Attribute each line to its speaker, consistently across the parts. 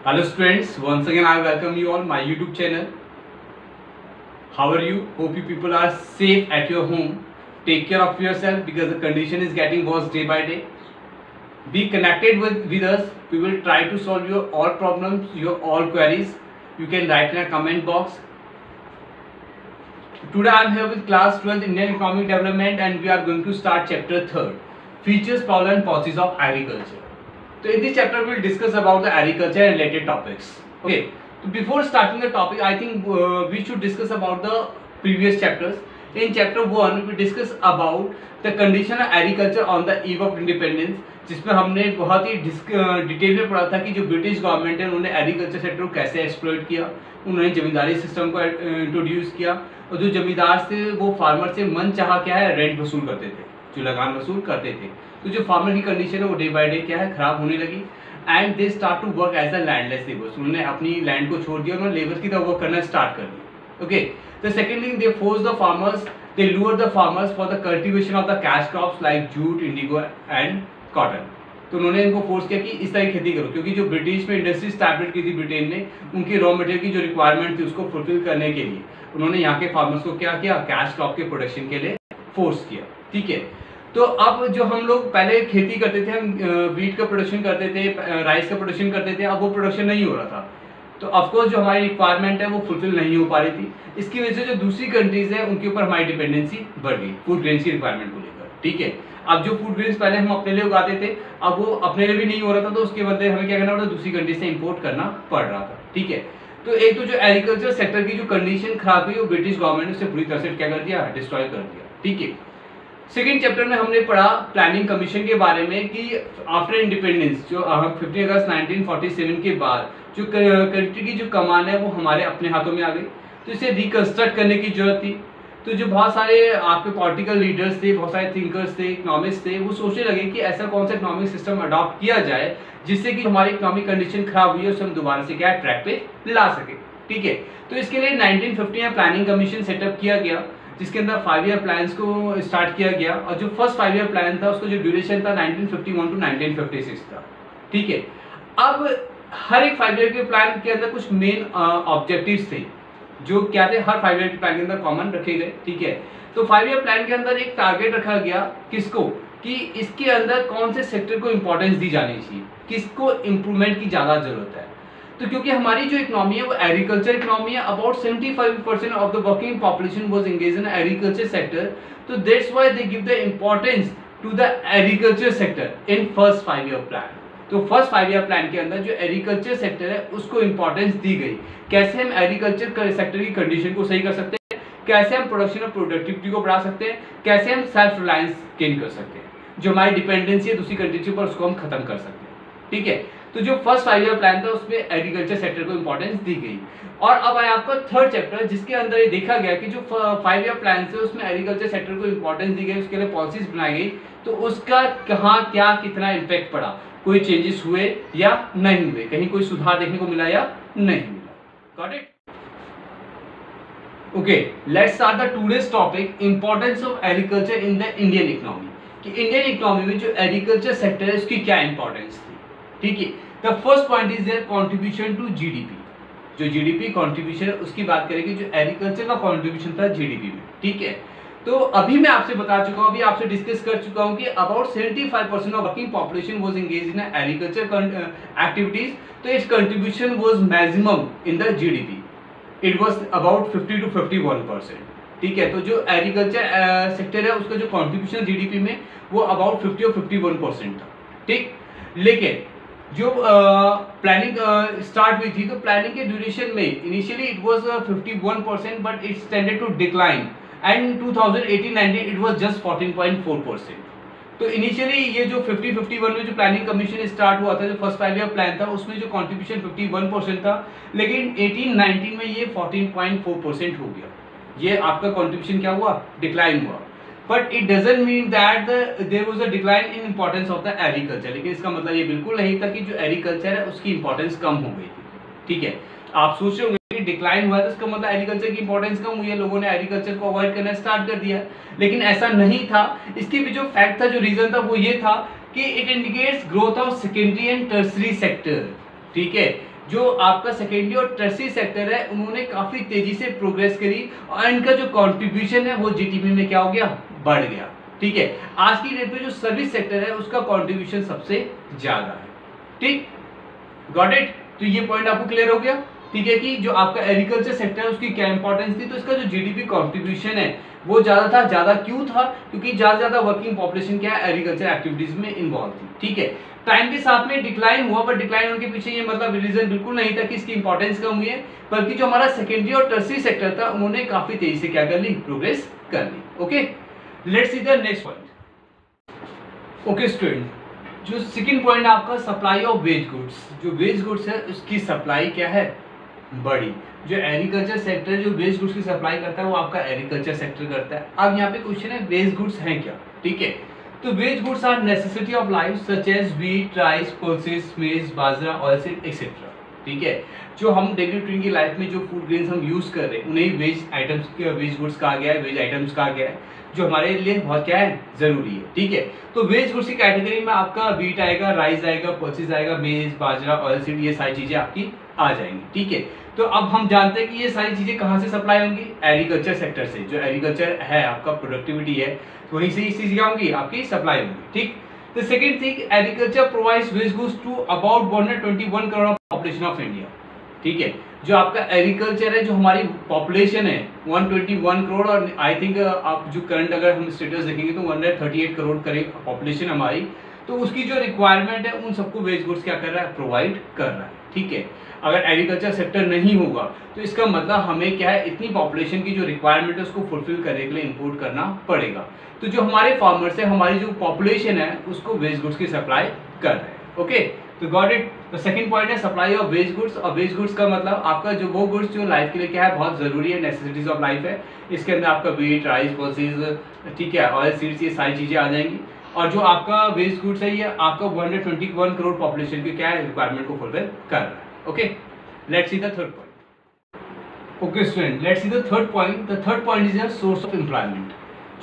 Speaker 1: Hello students, once again I welcome you on my YouTube channel. How are you? Hope you people are safe at your home. Take care of yourself because the condition is getting worse day by day. Be connected with us. We will try to solve your all problems, your all queries. You can write in a comment box. Today I am here with class 12 Indian Economic Development and we are going to start chapter 3, Features, Problems and Policies of Agriculture. So in this chapter we will discuss about the agriculture and related topics. Okay. So before starting the topic, I think we should discuss about the previous chapters. In chapter 1 we discuss about the condition of agriculture on the eve of independence, जिसमें हमने बहुत ही detail में पढ़ा था कि जो British government है उन्होंने एग्रीकल्चर सेक्टर को कैसे एक्सप्लॉइट किया, उन्होंने जमींदारी सिस्टम को इंट्रोड्यूस किया और जो जमींदार से वो फार्मर से मन चाहा क्या है रेंट वसूल करते थे, जो लगान वसूल करते थे। तो जो फार्मर की कंडीशन है वो डे बाय डे क्या है खराब होने लगी and they start to work as a landless labours. उन्होंने अपनी लैंड को छोड़ दिया, उन्होंने लेबर्स की तरह वर्क करना स्टार्ट कर दिया। Okay, the second thing they force the farmers, they lure the farmers for the cultivation of the cash crops like jute, Indigo and cotton. तो उन्होंने इनको फोर्स किया कि इस तरह की खेती करो, क्योंकि जो ब्रिटिश में इंडस्ट्री स्टैब्लिश की थी ब्रिटेन ने, उनकी रॉ मटेरियल की जो रिक्वायरमेंट थी उसको फुलफिल करने के लिए उन्होंने यहाँ के फार्मर्स को क्या किया, कैश क्रॉप के प्रोडक्शन के लिए फोर्स किया। ठीक है, तो अब जो हम लोग पहले खेती करते थे, हम वीट का प्रोडक्शन करते थे, राइस का प्रोडक्शन करते थे, अब वो प्रोडक्शन नहीं हो रहा था। तो ऑफकोर्स जो हमारी रिक्वायरमेंट है वो फुलफिल नहीं हो पा रही थी। इसकी वजह से जो दूसरी कंट्रीज है उनके ऊपर हमारी डिपेंडेंसी बढ़ गई फूड ग्रेन्स की रिक्वायरमेंट को लेकर। ठीक है, अब जो फूड ग्रेन्स पहले हम अपने लिए उगाते थे अब वो अपने लिए भी नहीं हो रहा था, तो उसके बदले हमें क्या करना पड़ा, दूसरी कंट्री से इंपोर्ट करना पड़ रहा था। ठीक है, तो एक तो जो एग्रीकल्चर सेक्टर की जो कंडीशन खराब हुई वो ब्रिटिश गवर्नमेंट ने उसे पूरी तरह से क्या कर दिया, डिस्ट्रॉय कर दिया। ठीक है, सेकेंड चैप्टर में हमने पढ़ा प्लानिंग कमीशन के बारे में कि आफ्टर इंडिपेंडेंस जो 15 अगस्त 1947 के बाद जो कंट्री की जो कमान है वो हमारे अपने हाथों में आ गई, तो इसे रिकंस्ट्रक्ट करने की जरूरत थी। तो जो बहुत सारे आपके पॉलिटिकल लीडर्स थे, बहुत सारे थिंकर्स थे, इकोनॉमिस्ट थे, वो सोचने लगे कि ऐसा कौन सा इकोनॉमिक सिस्टम अडॉप्ट किया जाए जिससे कि हमारी इकोनॉमिक कंडीशन खराब हुई है उसे हम दोबारा से क्या ट्रैक पे ला सके। ठीक है, तो इसके लिए 1950 में प्लानिंग कमीशन सेटअप किया गया जिसके अंदर 5 ईयर प्लान्स को स्टार्ट किया गया और जो फर्स्ट 5 ईयर प्लान था उसका जो ड्यूरेशन था 1951 टू 1956 था। ठीक है, अब हर एक 5 ईयर के प्लान के अंदर कुछ मेन ऑब्जेक्टिव्स थे जो क्या थे, हर 5 ईयर के प्लान के अंदर कॉमन रखे गए। ठीक है, तो 5 ईयर प्लान के अंदर एक टारगेट रखा गया किसको, कि इसके अंदर कौन से सेक्टर को इंपॉर्टेंस दी जानी चाहिए, किसको इंप्रूवमेंट की ज्यादा जरूरत है। तो क्योंकि हमारी जो इकोनॉमी है वो एग्रीकल्चर इकोनॉमी है, about 75% of the working population was engaged in agriculture sector, तो that's why they give the importance to the agriculture sector in first 5 year plan. तो फर्स्ट 5 ईयर प्लान के अंदर जो एग्रीकल्चर सेक्टर है उसको importance दी गई। कैसे हम एग्रीकल्चर सेक्टर की कंडीशन को सही कर सकते हैं, कैसे हम प्रोडक्शन और प्रोडक्टिविटी को बढ़ा सकते हैं, कैसे हम सेल्फ रिलायंस गेन कर सकते हैं, जो हमारी डिपेंडेंसी है दूसरी कंट्री के ऊपर उसको हम खत्म कर सकते हैं। ठीक है, तो जो फर्स्ट 5 ईयर प्लान था उसमें एग्रीकल्चर सेक्टर को इंपॉर्टेंस दी गई। और अब आया आपका थर्ड चैप्टर जिसके अंदर ये देखा गया कि जो 5 ईयर प्लान है उसमें एग्रीकल्चर सेक्टर को इंपॉर्टेंस दी गई, उसके लिए पॉलिसीज बनाई गई, तो उसका कहाँ क्या कितना इम्पैक्ट पड़ा, कोई चेंजेस हुए या नहीं हुए, कहीं कोई सुधार देखने को मिला या नहीं मिला। Got it? Okay, let's start the today's topic, importance of agriculture in the Indian economy. कि इंडियन इकोनॉमी में जो एग्रीकल्चर सेक्टर है उसकी क्या इंपॉर्टेंस थी। ठीक है, the first point is their contribution to GDP. जो जीडीपी कंट्रीब्यूशन है उसकी बात करेंगे, जो एग्रीकल्चर का कंट्रीब्यूशन था जीडीपी में। ठीक है, तो अभी मैं आपसे बता चुका हूं, अभी आपसे डिस्कस कर चुका हूं कि about 75% of working population was engaged in agriculture activities, तो its contribution was maximum in the GDP, it was about 50 to 51%। ठीक है, तो जो एग्रीकल्चर सेक्टर है उसका जो कंट्रीब्यूशन जीडीपी में वो अबाउट 50 और 51% था। ठीक, लेकिन जो प्लानिंग स्टार्ट हुई थी तो प्लानिंग के ड्यूरेशन में initially it was 51% but it's tended to decline and 2018-19 it was just 14.4%। तो इनिशियली ये जो 50-51 में जो प्लानिंग कमीशन स्टार्ट हुआ था, जो फर्स्ट 5 ईयर प्लान था उसमें जो कंट्रीब्यूशन 51% था, लेकिन 18-19 में ये 14.4% हो गया। ये आपका कंट्रीब्यूशन क्या हुआ, डिक्लाइन हुआ। But it doesn't mean that there was a decline in importance of the agriculture, लेकिन इसका मतलब ये बिल्कुल नहीं था कि जो एग्रीकल्चर है उसकी इंपॉर्टेंस कम हो गई थी। ठीक है, आप सोच रहे होंगे कि डिक्लाइन हुआ है तो इसका मतलब एग्रीकल्चर की इंपॉर्टेंस कम हुई है, लोगों ने एग्रीकल्चर को अवॉइड करना स्टार्ट कर दिया, लेकिन ऐसा नहीं था। इसके भी जो फैक्ट था, जो रीजन था वो ये था कि it indicates growth of secondary and tertiary sector. ठीक है, जो आपका सेकेंडरी और टर्सरी सेक्टर है उन्होंने काफी तेजी से प्रोग्रेस करी और इनका जो कंट्रीब्यूशन है वो जीडीपी में क्या हो गया, बढ़ गया। ठीक है, आज की डेट पे जो सर्विस सेक्टर है उसका कंट्रीब्यूशन सबसे ज्यादा है। ठीक, गॉट इट। तो ये पॉइंट आपको क्लियर हो गया। ठीक है, कि जो आपका एग्रीकल्चर सेक्टर है उसकी क्या इंपॉर्टेंस थी, तो इसका जो जीडीपी कंट्रीब्यूशन है वो ज्यादा था। ज्यादा क्यों था, क्योंकि ज्यादा वर्किंग पॉपुलेशन क्या है, एग्रीकल्चर एक्टिविटीज में इन्वॉल्व थी। ठीक है, टाइम के साथ में डिक्लाइन हुआ, पर डिक्लाइन होने के पीछे ये मतलब रीजन बिल्कुल नहीं था कि इसकी इंपॉर्टेंस कम हुई है, बल्कि जो हमारा सेकेंडरी और टर्सरी सेक्टर था उन्होंने काफी तेजी से क्या कर ली, प्रोग्रेस कर ली। Okay, let's see the next point. Okay student, जो सेकंड पॉइंट आपका सप्लाई ऑफ वेज गुड्स, जो वेज गुड्स है उसकी सप्लाई क्या है, बड़ी। जो एग्रीकल्चर सेक्टर जो वेज गुड्स की सप्लाई करता है वो आपका एग्रीकल्चर सेक्टर करता है। अब यहाँ पे क्वेश्चन है वेज गुड्स हैं क्या। ठीक है, तो wage goods are necessity of life such as wheat, rice, pulses, maize, बाजरा, ऑयलसीड एक्सेट्रा। ठीक है, जो हम डेली रूटीन की लाइफ में जो फूड ग्रेन्स हम यूज कर रहे हैं उन्हें वेज आइटम्स, वेज गुड्स कहा गया है, वेज आइटम्स कहा गया है, जो हमारे लिए बहुत क्या है, जरूरी है। ठीक है, तो वेज गुड्स की कैटेगरी में आपका व्हीट आएगा, राइस आएगा, पल्सेस आएगा, मेज, बाजरा, ऑयलसीड, ये सारी चीजें आपकी आ जाएंगी। ठीक है, तो अब हम जानते हैं कि ये सारी चीजें कहाँ से सप्लाई होंगी, एग्रीकल्चर सेक्टर से। जो एग्रीकल्चर है आपका प्रोडक्टिविटी है वहीं से इस चीज क्या होंगी, आपकी सप्लाई होंगी। ठीक, the second thing, agriculture provides wage goods to about 121 crore population of India. ठीक है, जो आपका एग्रीकल्चर है, जो हमारी पॉपुलेशन है 121 करोड़, और आई थिंक आप जो करंट अगर हम स्टेटस देखेंगे तो 138 करोड़ करीब पॉपुलेशन हमारी, तो उसकी जो रिक्वायरमेंट है उन सबको वेज गुड्स क्या कर रहा है, प्रोवाइड कर रहा है। ठीक है, अगर एग्रीकल्चर सेक्टर नहीं होगा तो इसका मतलब हमें क्या है, इतनी पॉपुलेशन की जो रिक्वायरमेंट है उसको फुलफिल करने के लिए इंपोर्ट करना पड़ेगा। तो जो हमारे फार्मर्स है, हमारी जो पॉपुलेशन है उसको वेज गुड्स की सप्लाई कर रहे हैं। ओके, तो गॉट इट। तो सेकंड पॉइंट है सप्लाई ऑफ वेज गुड्स, और वेज गुड्स का मतलब आपका जो वो गुड्स जो लाइफ के लिए क्या है, बहुत जरूरी है, नेसेसिटीज ऑफ लाइफ है। इसके अंदर आपका व्हीट, राइस, पल्सेस, ठीक है, ऑयल सीड्स, ये सारी चीजें आ जाएंगी। और जो आपका वेज गुड्स है ये आपका 121 करोड़ पॉपुलेशन की क्या है, रिक्वायरमेंट को फुलफिल कर रहा है। Okay, let's see the third point. Okay student, let's see the third point. The third point is a source of employment.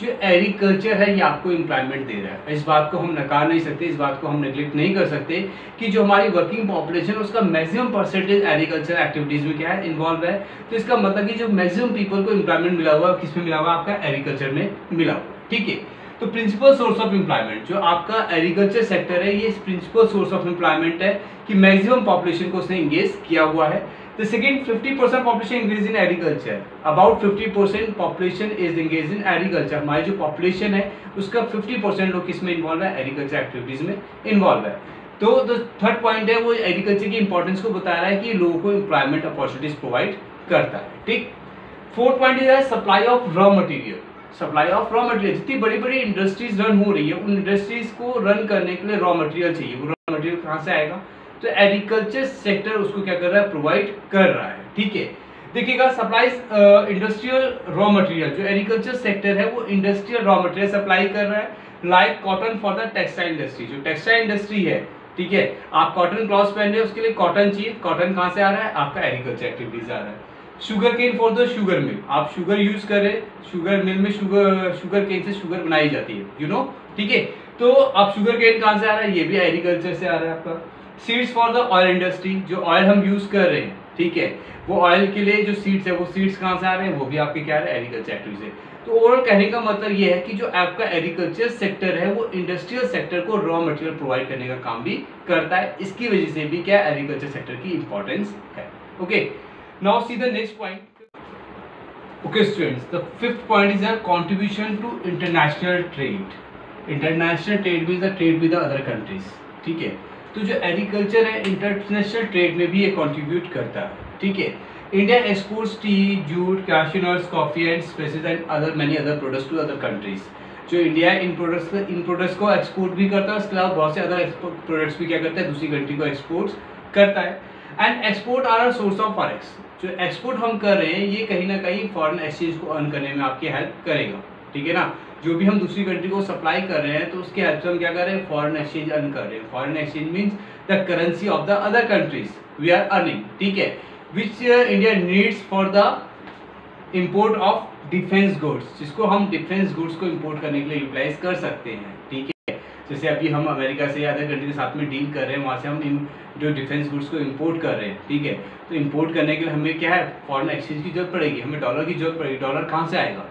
Speaker 1: जो एग्रीकल्चर है ये आपको एम्प्लॉयमेंट दे रहा है, इस बात को हम नकार नहीं सकते, इस बात को हम नेग्लेक्ट नहीं कर सकते कि जो हमारी वर्किंग पॉपुलेशन उसका मैक्सिमम परसेंटेज एग्रीकल्चर एक्टिविटीज में क्या है, इन्वॉल्व है। तो इसका मतलब कि जो मैक्सिमम पीपल को एम्प्लॉयमेंट मिला हुआ है, किसमें मिला हुआ है, आपका एग्रीकल्चर में मिला हुआ है। ठीक है, तो प्रिंसिपल सोर्स ऑफ एम्प्लॉयमेंट जो आपका एग्रीकल्चर सेक्टर है ये प्रिंसिपल सोर्स ऑफ एम्प्लॉयमेंट है कि मैक्सिमम पॉपुलेशन को उसने इंगेज किया हुआ है। The second, 50% population engaged in agriculture. About 50% population is engaged in agriculture. हमारी जो population है उसका 50% लोग किसमें इन्वॉल्व है, एग्रीकल्चर एक्टिविटीज में इन्वॉल्व है। तो द थर्ड पॉइंट है वो एग्रीकल्चर की इंपॉर्टेंस को बता रहा है कि लोगों को एम्प्लॉयमेंट अपॉर्चुनिटीज प्रोवाइड करता है। ठीक, फोर्थ पॉइंट है supply of raw material. Supply of raw material, जितनी बड़ी बड़ी इंडस्ट्रीज रन हो रही है उन इंडस्ट्रीज को रन करने के लिए रॉ मटेरियल चाहिए। वो रॉ मटेरियल कहाँ से आएगा, तो एग्रीकल्चर सेक्टर उसको क्या कर रहा है, प्रोवाइड कर रहा है। ठीक है, देखिएगा सप्लाईज इंडस्ट्रियल रॉ मटेरियल, जो एग्रीकल्चर सेक्टर है वो इंडस्ट्रियल रॉ मटेरियल सप्लाई कर रहा है, like cotton for the textile industry. जो टेक्सटाइल इंडस्ट्री है, ठीक है, आप कॉटन क्लॉथ्स पहन रहे हैं उसके लिए कॉटन चाहिए, कॉटन कहाँ से आ रहा है, आपका एग्रीकल्चर एक्टिविटीज आ रहा है। Sugarcane for the sugar mill, आप शुगर यूज कर रहे हैं, शुगर मिल में शुगर केन से शुगर बनाई जाती है, यू नो। ठीक है, तो आप शुगर केन कहाँ से आ रहा है, ये भी एग्रीकल्चर से आ रहा है आपका। Seeds for the oil industry, जो ऑयल हम यूज कर रहे हैं, ठीक है, वो ऑयल के लिए जो सीड्स है वो सीड्स कहाँ से आ रहे हैं, वो भी आपके क्या है, एग्रीकल्चर एक्टिविटीज है। तो ओवरऑल कहने का मतलब ये है कि जो आपका एग्रीकल्चर सेक्टर है वो इंडस्ट्रियल सेक्टर को रॉ मटेरियल प्रोवाइड करने का काम भी करता है। इसकी वजह से भी क्या एग्रीकल्चर सेक्टर की इंपॉर्टेंस है। Okay, now see the next point. Okay students, the fifth point is a contribution to international trade. International trade means the trade with other countries. ठीक है, तो जो एग्रीकल्चर है इंटरनेशनल ट्रेड में भी ये कंट्रीब्यूट करता है। ठीक है, India exports tea, jute, cashew nuts, coffee and spices and other many other products to other countries. जो इंडिया इन प्रोडक्ट्स को एक्सपोर्ट भी करता है, उसके अलावा बहुत से अदर प्रोडक्ट्स भी क्या करता है, दूसरी कंट्री को एक्सपोर्ट करता है। And export are a source of forex. जो एक्सपोर्ट हम कर रहे हैं ये कहीं ना कहीं फॉरेन एक्सचेंज को अर्न करने में आपकी हेल्प करेगा। ठीक है ना, जो भी हम दूसरी कंट्री को सप्लाई कर रहे हैं तो उसके हेल्प से हम क्या कर रहे हैं, फॉरेन एक्सचेंज अर्न कर रहे हैं। Foreign exchange means the currency of the other countries we are earning. ठीक है, which India needs for the import of defence goods, जिसको हम डिफेंस गुड्स को इंपोर्ट करने के लिए यूटिलाइज कर सकते हैं। ठीक है, जैसे अभी हम अमेरिका से या अदर कंट्री के साथ में डील कर रहे हैं, वहाँ से हम इन जो डिफेंस गुड्स को इंपोर्ट कर रहे हैं, ठीक है। तो इंपोर्ट करने के लिए हमें क्या है, फॉरेन एक्सचेंज की जरूरत पड़ेगी, हमें डॉलर की जरूरत पड़ेगी। डॉलर कहाँ से आएगा,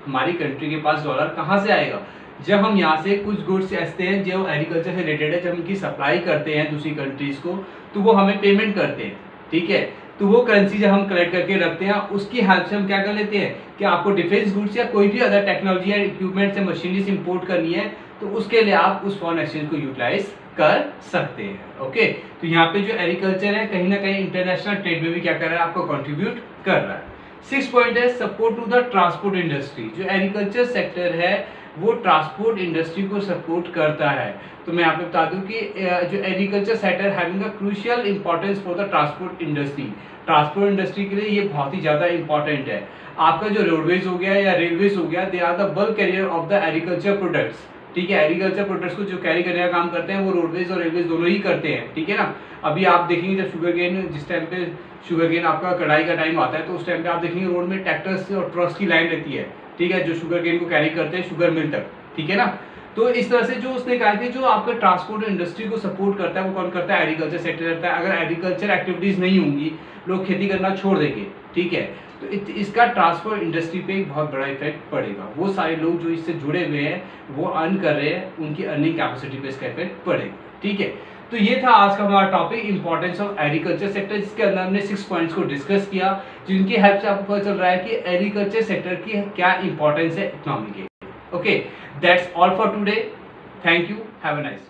Speaker 1: हमारी कंट्री के पास डॉलर कहाँ से आएगा, जब हम यहाँ से कुछ गुड्स ऐसे हैं जो एग्रीकल्चर से रिलेटेड है, जब उनकी सप्लाई करते हैं दूसरी कंट्रीज को, तो वो हमें पेमेंट करते हैं, ठीक है। तो वो करेंसी जब हम कलेक्ट करके रखते हैं, उसकी हेल्प से हम क्या कर लेते हैं कि आपको डिफेंस गुड्स या कोई भी अदर टेक्नोलॉजी या इक्विपमेंट से मशीनरीज इंपोर्ट करनी है, तो उसके लिए आप उस फॉरेन एक्सचेंज को यूटिलाइज कर सकते हैं। ओके, तो यहाँ पे जो एग्रीकल्चर है कहीं ना कहीं इंटरनेशनल ट्रेड में भी क्या कर रहा है, आपको कंट्रीब्यूट कर रहा है। 6 पॉइंट है support to the transport industry. जो एग्रीकल्चर सेक्टर है वो ट्रांसपोर्ट इंडस्ट्री को सपोर्ट करता है। तो मैं यहाँ पे बता दूं कि जो agriculture sector having a crucial importance for the transport industry, transport industry के लिए ये बहुत ही ज्यादा इंपॉर्टेंट है। आपका जो रोडवेज हो गया या रेलवेज हो गया, they are the bulk carrier of the agriculture products, ठीक है। एग्रीकल्चर प्रोडक्ट्स को जो कैरी करने का काम करते हैं वो रोडवेज और रेलवेज दोनों ही करते हैं, ठीक है ना। अभी आप देखेंगे जब शुगर केन, जिस टाइम पे शुगर केन आपका कटाई का टाइम आता है, तो उस टाइम पे आप देखेंगे रोड में ट्रैक्टर्स और ट्रक्स की लाइन रहती है, ठीक है, जो शुगर केन को कैरी करते हैं शुगर मिल तक, ठीक है ना। तो इस तरह से जो उसने कहा कि जो आपका ट्रांसपोर्ट इंडस्ट्री को सपोर्ट करता है वो कौन करता है, एग्रीकल्चर सेक्टर करता है। अगर एग्रीकल्चर एक्टिविटीज नहीं होंगी, लोग खेती करना छोड़ देंगे, ठीक है, तो इसका ट्रांसपोर्ट इंडस्ट्री पे एक बहुत बड़ा इफेक्ट पड़ेगा। वो सारे लोग जो इससे जुड़े हुए हैं वो अर्न कर रहे हैं, उनकी अर्निंग कैपेसिटी पे इसका इफेक्ट पड़ेगा, ठीक है। तो ये था आज का हमारा topic, importance of agriculture sector, जिसके अंदर हमने 6 पॉइंट्स को डिस्कस किया, जिनकी हेल्प से आपको पता चल रहा है कि एग्रीकल्चर सेक्टर की क्या इंपॉर्टेंस है इकोनॉमी के। Okay, that's all for today, thank you, have a nice.